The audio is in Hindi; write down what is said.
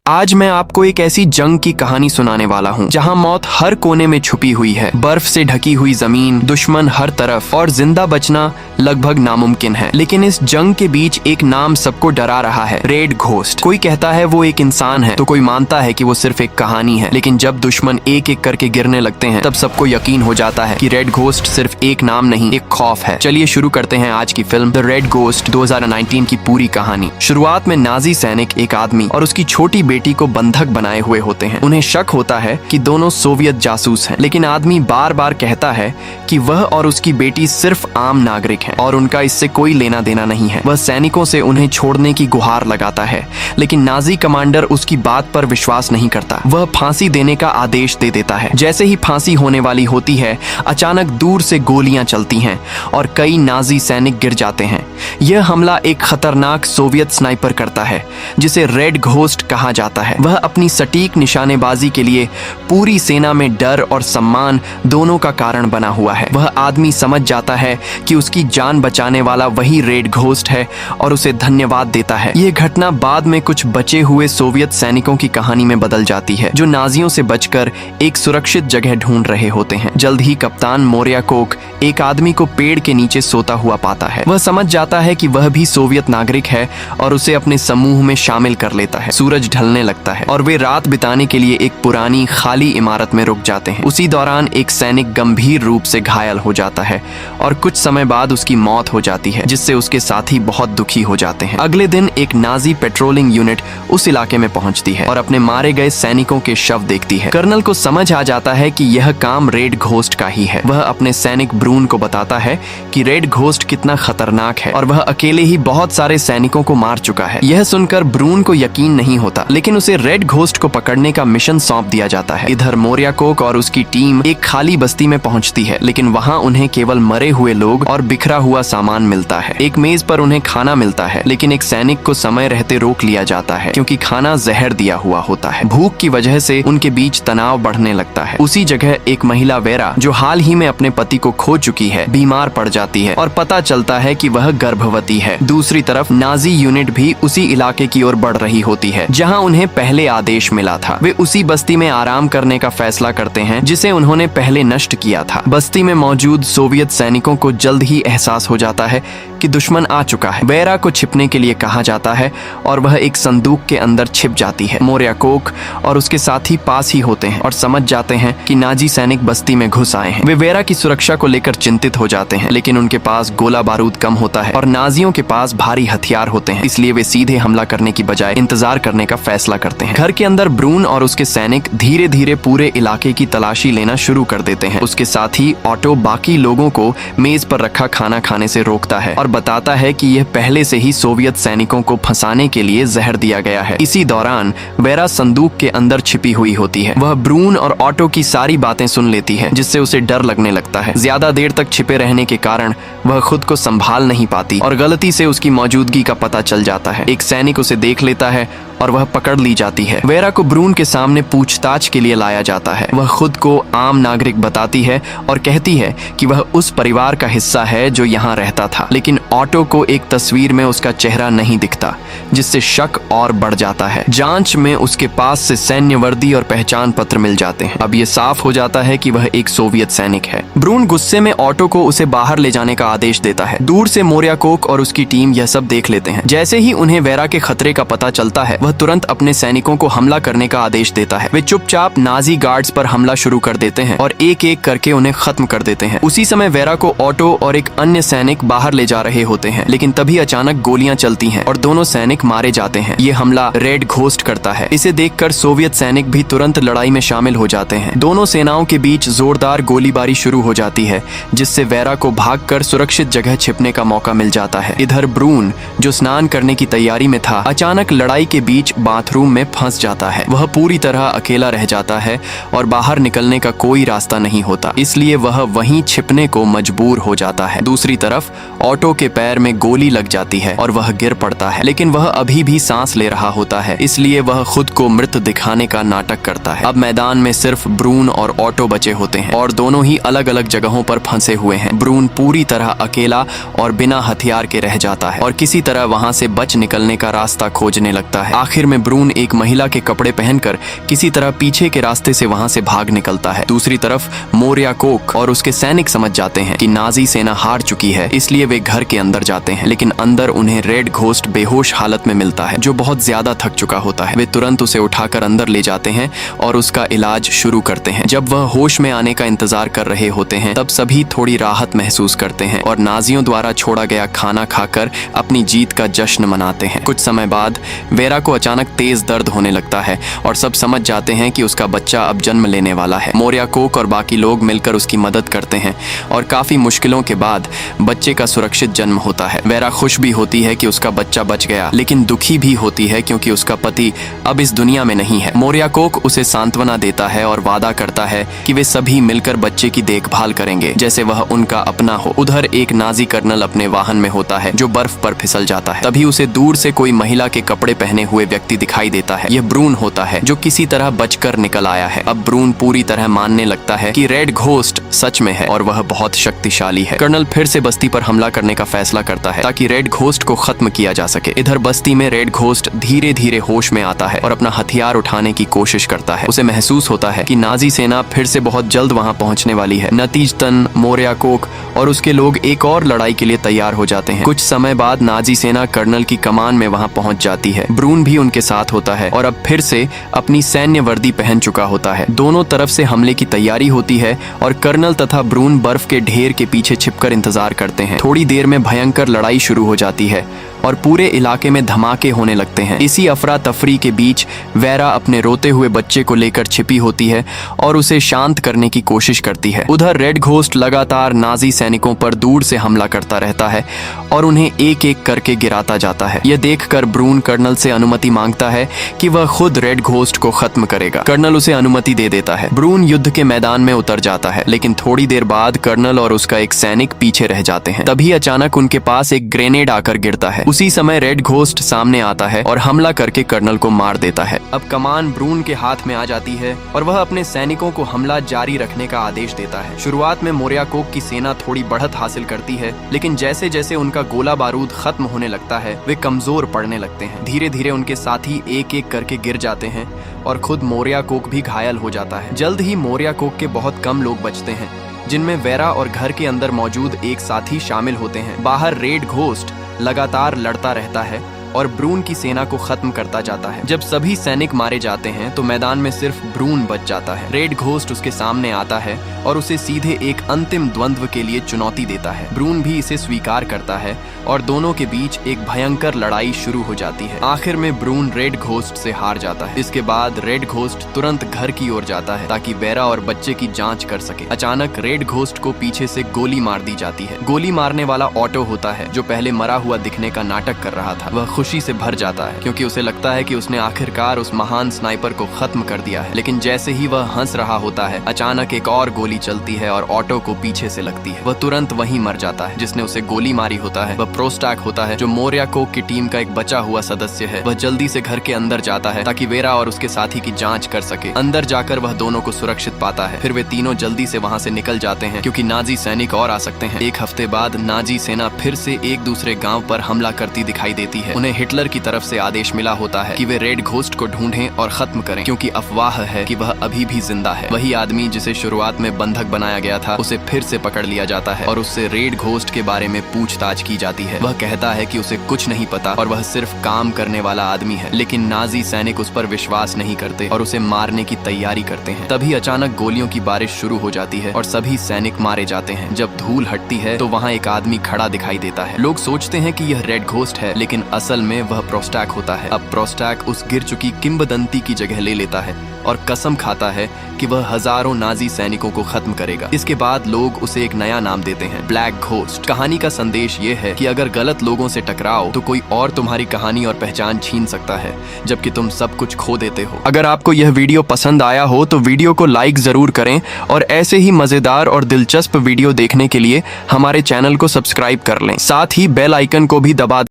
आज मैं आपको एक ऐसी जंग की कहानी सुनाने वाला हूँ जहाँ मौत हर कोने में छुपी हुई है, बर्फ से ढकी हुई जमीन, दुश्मन हर तरफ और जिंदा बचना लगभग नामुमकिन है। लेकिन इस जंग के बीच एक नाम सबको डरा रहा है, रेड घोस्ट। कोई कहता है वो एक इंसान है तो कोई मानता है कि वो सिर्फ एक कहानी है। लेकिन जब दुश्मन एक एक करके गिरने लगते हैं तब सबको यकीन हो जाता है कि रेड घोस्ट सिर्फ एक नाम नहीं, एक खौफ है। चलिए शुरू करते हैं आज की फिल्म द रेड घोस्ट 2019 की पूरी कहानी। शुरुआत में नाजी सैनिक एक आदमी और उसकी छोटी बेटी को बंधक बनाए हुए होते हैं। उन्हें शक होता है कि दोनों सोवियत जासूस हैं, लेकिन आदमी बार बार कहता है कि वह और उसकी बेटी सिर्फ आम नागरिक हैं और उनका इससे कोई लेना देना नहीं है। वह सैनिकों से उन्हें छोड़ने की गुहार लगाता है, लेकिन नाजी कमांडर उसकी बात पर विश्वास नहीं करता। वह फांसी देने का आदेश दे देता है। जैसे ही फांसी होने वाली होती है, अचानक दूर से गोलियां चलती हैं और कई नाजी सैनिक गिर जाते हैं। यह हमला एक खतरनाक सोवियत स्नाइपर करता है जिसे रेड घोस्ट कहा जाता है। वह अपनी सटीक निशानेबाजी के लिए पूरी सेना में डर और सम्मान दोनों का कारण बना हुआ है। वह आदमी समझ जाता है कि उसकी जान बचाने वाला वही रेड घोस्ट है और उसे धन्यवाद देता है। यह घटना बाद में कुछ बचे हुए सोवियत सैनिकों की कहानी में बदल जाती है जो नाजियों से बचकर एक सुरक्षित जगह ढूंढ रहे होते हैं। जल्द ही कप्तान मोर्याकोक एक आदमी को पेड़ के नीचे सोता हुआ पाता है। वह समझ जाता है कि वह भी सोवियत नागरिक है और उसे अपने समूह में शामिल कर लेता है। सूरज ढलने लगता है और वे रात बिताने के लिए एक पुरानी खाली इमारत में रुक जाते हैं। उसी दौरान एक सैनिक गंभीर रूप से घायल हो जाता है और कुछ समय बाद उसकी मौत हो जाती है, जिससे उसके साथी बहुत दुखी हो जाते हैं। अगले दिन एक नाजी पेट्रोलिंग यूनिट उस इलाके में पहुंचती है और अपने मारे गए सैनिकों के शव देखती है। कर्नल को समझ आ जाता है कि यह काम रेड घोस्ट का ही है। वह अपने सैनिक ब्रून को बताता है कि रेड घोस्ट कितना खतरनाक है और वह अकेले ही बहुत सारे सैनिकों को मार चुका है। यह सुनकर ब्रून को यकीन नहीं होता, लेकिन उसे रेड घोस्ट को पकड़ने का मिशन सौंप दिया जाता है। इधर मोर्याकोक और उसकी टीम एक खाली बस्ती में पहुंचती है, लेकिन वहां उन्हें केवल मरे हुए लोग और बिखरा हुआ सामान मिलता है। एक मेज पर उन्हें खाना मिलता है, लेकिन एक सैनिक को समय रहते रोक लिया जाता है क्योंकि खाना जहर दिया हुआ होता है। भूख की वजह से उनके बीच तनाव बढ़ने लगता है। उसी जगह एक महिला वेरा, जो हाल ही में अपने पति को खो चुकी है, बीमार पड़ जाती है और पता चलता है कि वह गर्भवती है। दूसरी तरफ नाजी यूनिट भी उसी इलाके की ओर बढ़ रही होती है जहां उन्हें पहले आदेश मिला था। वे उसी बस्ती में आराम करने का फैसला करते हैं जिसे उन्होंने पहले नष्ट किया था। बस्ती में मौजूद सोवियत सैनिकों को जल्द ही एहसास हो जाता है कि दुश्मन आ चुका है। वेरा को छिपने के लिए कहा जाता है और वह एक संदूक के अंदर छिप जाती है। मोर्याकोक और उसके साथी पास ही होते हैं और समझ जाते हैं कि नाजी सैनिक बस्ती में घुस आए हैं। वे वेरा की सुरक्षा को लेकर चिंतित हो जाते हैं, लेकिन उनके पास गोला बारूद कम होता है और नाजियों के पास भारी हथियार होते हैं, इसलिए वे सीधे हमला करने की बजाय इंतजार करने का फैसला करते हैं। घर के अंदर ब्रून और उसके सैनिक धीरे धीरे पूरे इलाके की तलाशी लेना शुरू कर देते हैं। उसके साथ ही ऑटो बाकी लोगों को मेज पर रखा खाना खाने से रोकता है और बताता है कि यह पहले से ही सोवियत सैनिकों को फंसाने के लिए जहर दिया गया है। इसी दौरान वेरा संदूक के अंदर छिपी हुई होती है। वह ब्रून और ऑटो की सारी बातें सुन लेती है, जिससे उसे डर लगने लगता है। ज्यादा देर तक छिपे रहने के कारण वह खुद को संभाल नहीं पाती और गलती से उसकी मौजूदगी का पता चल जाता है। एक सैनिक उसे देख लेता है और वह पकड़ ली जाती है। वेरा को ब्रून के सामने पूछताछ के लिए लाया जाता है। वह खुद को आम नागरिक बताती है और कहती है कि वह उस परिवार का हिस्सा है जो यहाँ रहता था, लेकिन ऑटो को एक तस्वीर में उसका चेहरा नहीं दिखता, जिससे शक और बढ़ जाता है। जांच में उसके पास से सैन्य वर्दी और पहचान पत्र मिल जाते हैं। अब यह साफ हो जाता है कि वह एक सोवियत सैनिक है। ब्रून गुस्से में ऑटो को उसे बाहर ले जाने का आदेश देता है। दूर से मोर्याकोक और उसकी टीम यह सब देख लेते हैं। जैसे ही उन्हें वेरा के खतरे का पता चलता है, वह तुरंत अपने सैनिकों को हमला करने का आदेश देता है। वे चुपचाप नाजी गार्ड्स पर हमला शुरू कर देते हैं और एक एक करके उन्हें खत्म कर देते हैं। उसी समय वेरा को ऑटो और एक अन्य सैनिक बाहर ले जा रहे होते हैं, लेकिन तभी अचानक गोलियां चलती हैं और दोनों सैनिक मारे जाते हैं। ये हमला रेड घोस्ट करता है। इसे देखकर सोवियत सैनिक भी तुरंत लड़ाई में शामिल हो जाते हैं। दोनों सेनाओं के बीच जोरदार गोलीबारी शुरू हो जाती है, जिससे वेरा को भागकर सुरक्षित जगह छिपने का मौका मिल जाता है। इधर ब्रून, जो स्नान करने की तैयारी में था, अचानक लड़ाई के बीच बाथरूम में फंस जाता है। वह पूरी तरह अकेला रह जाता है और बाहर निकलने का कोई रास्ता नहीं होता, इसलिए वह वहीं छिपने को मजबूर हो जाता है। दूसरी तरफ ऑटो के पैर में गोली लग जाती है और वह गिर पड़ता है, लेकिन वह अभी भी सांस ले रहा होता है, इसलिए वह खुद को मृत दिखाने का नाटक करता है। अब मैदान में सिर्फ ब्रून और ऑटो बचे होते हैं और दोनों ही अलग अलग जगहों पर फंसे हुए हैं। ब्रून पूरी तरह अकेला और बिना हथियार के रह जाता है और किसी तरह वहां से बच निकलने का रास्ता खोजने लगता है। आखिर में ब्रून एक महिला के कपड़े पहनकर किसी तरह पीछे के रास्ते से वहां से भाग निकलता है। दूसरी तरफ मोरिया कोक और उसके सैनिक समझ जाते हैं कि नाजी सेना हार चुकी है, इसलिए वे घर के अंदर जाते हैं। लेकिन अंदर उन्हें रेड घोस्ट बेहोश हालत में मिलता है, जो बहुत ज्यादा थक चुका होता है। वे तुरंत उसे उठाकर अंदर ले जाते हैं और उसका इलाज शुरू करते हैं। जब वह होश में आने का इंतजार कर रहे होते हैं, तब सभी थोड़ी राहत महसूस करते हैं और नाजियों द्वारा छोड़ा गया खाना खाकर अपनी जीत का जश्न मनाते हैं। कुछ समय बाद वेरा को अचानक तेज दर्द होने लगता है और सब समझ जाते हैं कि उसका बच्चा अब जन्म लेने वाला है। मोरिया कोक और बाकी लोग मिलकर उसकी मदद करते हैं और काफी मुश्किलों के बाद बच्चे का सुरक्षित जन्म होता है। वेरा खुश भी होती है कि उसका बच्चा बच गया, लेकिन दुखी भी होती है क्योंकि उसका पति अब इस दुनिया में नहीं है। मोरिया कोक उसे सांत्वना देता है और वादा करता है कि वे सभी मिलकर बच्चे की देखभाल करेंगे जैसे वह उनका अपना हो। उधर एक नाजी कर्नल अपने वाहन में होता है जो बर्फ पर फिसल जाता है। तभी उसे दूर से कोई महिला के कपड़े पहने हुए व्यक्ति दिखाई देता है। यह ब्रून होता है जो किसी तरह बचकर निकल आया है। अब ब्रून पूरी तरह मानने लगता है कि रेड घोस्ट सच में है और वह बहुत शक्तिशाली है। कर्नल फिर से बस्ती पर हमला करने का फैसला करता है ताकि रेड घोस्ट को खत्म किया जा सके। इधर बस्ती में रेड घोस्ट धीरे धीरे होश में आता है और अपना हथियार उठाने की कोशिश करता है। उसे महसूस होता है कि नाजी सेना फिर से बहुत जल्द वहां पहुंचने वाली है। नतीजतन मोरिया कोक और उसके लोग एक और लड़ाई के लिए तैयार हो जाते हैं। कुछ समय बाद नाजी सेना कर्नल की कमान में वहां पहुंच जाती है। ब्रून भी उनके साथ होता है और अब फिर से अपनी सैन्य वर्दी पहन चुका होता है। दोनों तरफ से हमले की तैयारी होती है और कर्नल तथा ब्रून बर्फ के ढेर के पीछे छिपकर इंतजार करते हैं। थोड़ी देर में भयंकर लड़ाई शुरू हो जाती है और पूरे इलाके में धमाके होने लगते हैं। इसी अफरा तफरी के बीच वेरा अपने रोते हुए बच्चे को लेकर छिपी होती है और उसे शांत करने की कोशिश करती है। उधर रेड घोस्ट लगातार नाजी सैनिकों पर दूर से हमला करता रहता है और उन्हें एक एक करके गिराता जाता है। यह देखकर ब्रून कर्नल से अनुमति मांगता है कि वह खुद रेड घोस्ट को खत्म करेगा। कर्नल उसे अनुमति दे देता है। ब्रून युद्ध के मैदान में उतर जाता है, लेकिन थोड़ी देर बाद कर्नल और उसका एक सैनिक पीछे रह जाते हैं। तभी अचानक उनके पास एक ग्रेनेड आकर गिरता है। उसी समय रेड घोस्ट सामने आता है और हमला करके कर्नल को मार देता है। अब कमान ब्रून के हाथ में आ जाती है और वह अपने सैनिकों को हमला जारी रखने का आदेश देता है। शुरुआत में मोरिया कोक की सेना थोड़ी बढ़त हासिल करती है, लेकिन जैसे जैसे उनका गोला बारूद खत्म होने लगता है, वे कमजोर पड़ने लगते हैं। धीरे धीरे उनके साथी एक एक करके गिर जाते हैं और खुद मोरिया कोक भी घायल हो जाता है। जल्द ही मोरिया कोक के बहुत कम लोग बचते हैं, जिनमें वेरा और घर के अंदर मौजूद एक साथी शामिल होते हैं। बाहर रेड घोस्ट लगातार लड़ता रहता है और ब्रून की सेना को खत्म करता जाता है। जब सभी सैनिक मारे जाते हैं तो मैदान में सिर्फ ब्रून बच जाता है। रेड घोस्ट उसके सामने आता है और उसे सीधे एक अंतिम द्वंद्व के लिए चुनौती देता है। ब्रून भी इसे स्वीकार करता है और दोनों के बीच एक भयंकर लड़ाई शुरू हो जाती है। आखिर में ब्रून रेड घोस्ट से हार जाता है। इसके बाद रेड घोस्ट तुरंत घर की ओर जाता है ताकि वेरा और बच्चे की जांच कर सके। अचानक रेड घोस्ट को पीछे से गोली मार दी जाती है। गोली मारने वाला ऑटो होता है, जो पहले मरा हुआ दिखने का नाटक कर रहा था। वह खुशी से भर जाता है क्योंकि उसे लगता है कि उसने आखिरकार उस महान स्नाइपर को खत्म कर दिया है। लेकिन जैसे ही वह हंस रहा होता है, अचानक एक और गोली चलती है और ऑटो को पीछे से लगती है। वह तुरंत वहीं मर जाता है। जिसने उसे गोली मारी होता है वह प्रोस्टैक होता है, जो मोरिया कोक की टीम का एक बचा हुआ सदस्य है। वह जल्दी से घर के अंदर जाता है ताकि वेरा और उसके साथी की जांच कर सके। अंदर जाकर वह दोनों को सुरक्षित पाता है। फिर वे तीनों जल्दी से वहां से निकल जाते हैं क्योंकि नाजी सैनिक और आ सकते हैं। एक हफ्ते बाद नाजी सेना फिर से एक दूसरे गांव पर हमला करती दिखाई देती है। उन्हें हिटलर की तरफ से आदेश मिला होता है कि वे रेड घोस्ट को ढूंढें और खत्म करें, क्योंकि अफवाह है कि वह अभी भी जिंदा है। वही आदमी जिसे शुरुआत में बंधक बनाया गया था, उसे फिर से पकड़ लिया जाता है और उससे रेड घोस्ट के बारे में पूछताछ की जाती है। वह कहता है कि उसे कुछ नहीं पता और वह सिर्फ काम करने वाला आदमी है। लेकिन नाजी सैनिक उस पर विश्वास नहीं करते और उसे मारने की तैयारी करते हैं। तभी अचानक गोलियों की बारिश शुरू हो जाती है और सभी सैनिक मारे जाते हैं। जब धूल हटती है तो वहाँ एक आदमी खड़ा दिखाई देता है। लोग सोचते हैं कि यह रेड घोस्ट है, लेकिन असल में वह प्रोस्टैक होता है। अब प्रोस्टैक उस गिर चुकी किंवदंती की जगह ले लेता है और कसम खाता है कि वह हजारों नाजी सैनिकों को खत्म करेगा। इसके बाद लोग उसे एक नया नाम देते हैं, ब्लैक घोस्ट। कहानी का संदेश ये है कि अगर गलत लोगों से टकराओ तो कोई और तुम्हारी कहानी और पहचान छीन सकता है, जबकि तुम सब कुछ खो देते हो। अगर आपको यह वीडियो पसंद आया हो तो वीडियो को लाइक जरूर करें और ऐसे ही मजेदार और दिलचस्प वीडियो देखने के लिए हमारे चैनल को सब्सक्राइब कर लें। साथ ही बेल आइकन को भी दबा